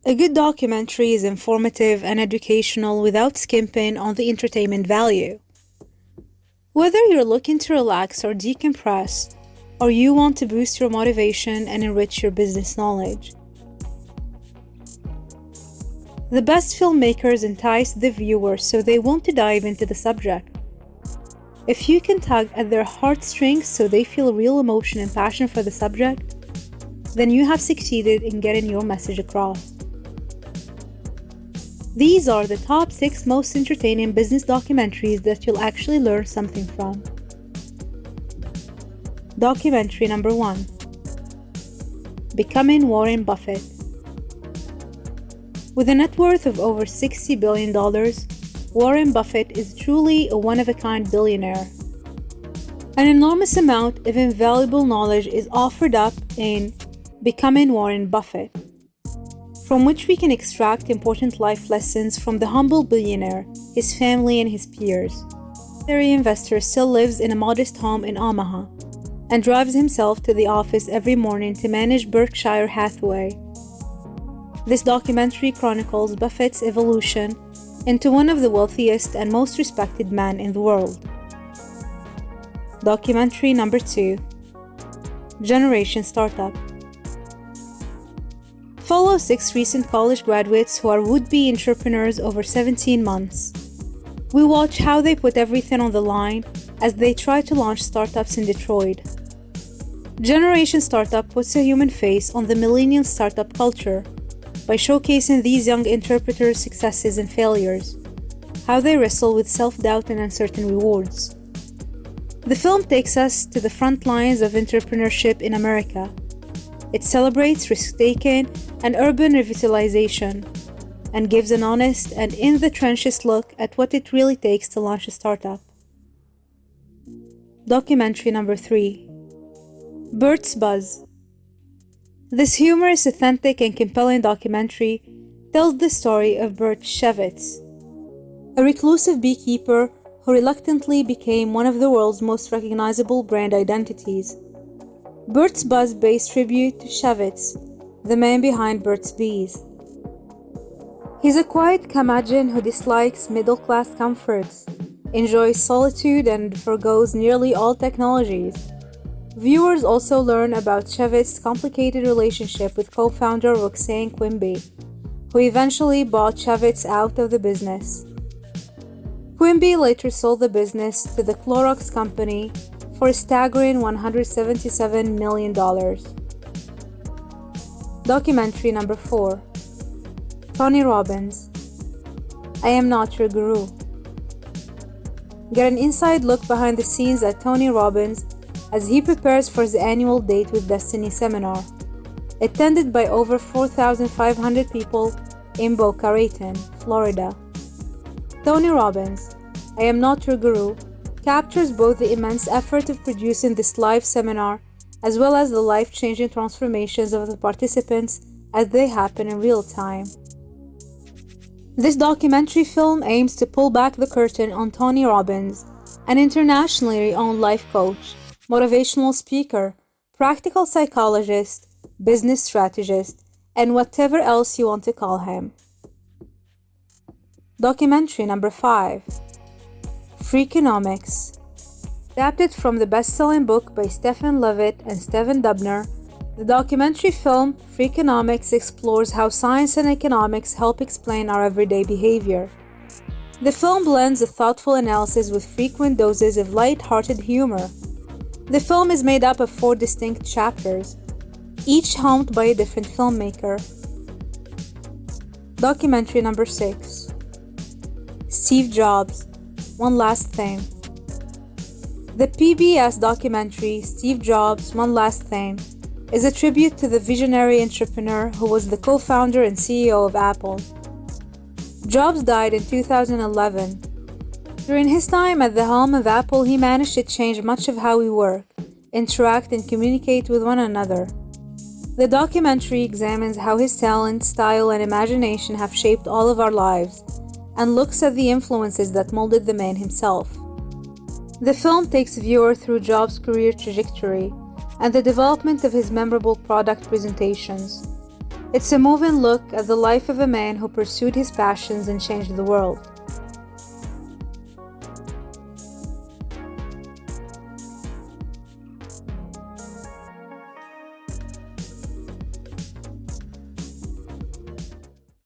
A good documentary is informative and educational without skimping on the entertainment value. Whether you're looking to relax or decompress, or you want to boost your motivation and enrich your business knowledge, the best filmmakers entice the viewer so they want to dive into the subject. If you can tug at their heartstrings so they feel real emotion and passion for the subject, then you have succeeded in getting your message across. These are the top 6 most entertaining business documentaries that you'll actually learn something from. Documentary number 1. Becoming Warren Buffett. With a net worth of over $60 billion, Warren Buffett is truly a one-of-a-kind billionaire. An enormous amount of invaluable knowledge is offered up in Becoming Warren Buffett, from which we can extract important life lessons from the humble billionaire, his family, and his peers. The investor still lives in a modest home in Omaha and drives himself to the office every morning to manage Berkshire Hathaway. This documentary chronicles Buffett's evolution into one of the wealthiest and most respected men in the world. Documentary number 2. Generation Startup. Follow 6 recent college graduates who are would-be entrepreneurs over 17 months. We watch how they put everything on the line as they try to launch startups in Detroit. Generation Startup puts a human face on the millennial startup culture by showcasing these young entrepreneurs' successes and failures, how they wrestle with self-doubt and uncertain rewards. The film takes us to the front lines of entrepreneurship in America. It celebrates risk-taking and urban revitalization, and gives an honest and in-the-trenches look at what it really takes to launch a startup. Documentary number 3. Bert's Buzz. This humorous, authentic, and compelling documentary tells the story of Bert Shevitz, a reclusive beekeeper who reluctantly became one of the world's most recognizable brand identities. Bert's Buzz pays tribute to Shevitz, the man behind Burt's Bees. He's a quiet curmudgeon who dislikes middle-class comforts, enjoys solitude, and forgoes nearly all technologies. Viewers also learn about Shevitz's complicated relationship with co-founder Roxanne Quimby, who eventually bought Shevitz out of the business. Quimby later sold the business to the Clorox company for a staggering $177 million. Documentary number 4. Tony Robbins. I Am Not Your Guru. Get an inside look behind the scenes at Tony Robbins as he prepares for his annual Date with Destiny seminar, attended by over 4,500 people in Boca Raton, Florida. Tony Robbins, I Am Not Your Guru, captures both the immense effort of producing this live seminar as well as the life-changing transformations of the participants as they happen in real time. This documentary film aims to pull back the curtain on Tony Robbins, an internationally renowned life coach, motivational speaker, practical psychologist, business strategist, and whatever else you want to call him. Documentary number 5. Freakonomics. Adapted from the best-selling book by Stephen Levitt and Stephen Dubner, the documentary film Freakonomics explores how science and economics help explain our everyday behavior. The film blends a thoughtful analysis with frequent doses of light-hearted humor. The film is made up of 4 distinct chapters, each helmed by a different filmmaker. Documentary number 6. Steve Jobs, One Last Thing. The PBS documentary Steve Jobs, One Last Thing is a tribute to the visionary entrepreneur who was the co-founder and CEO of Apple. Jobs died in 2011. During his time at the helm of Apple, he managed to change much of how we work, interact, and communicate with one another. The documentary examines how his talent, style, and imagination have shaped all of our lives, and looks at the influences that molded the man himself. The film takes viewers through Jobs' career trajectory and the development of his memorable product presentations. It's a moving look at the life of a man who pursued his passions and changed the world.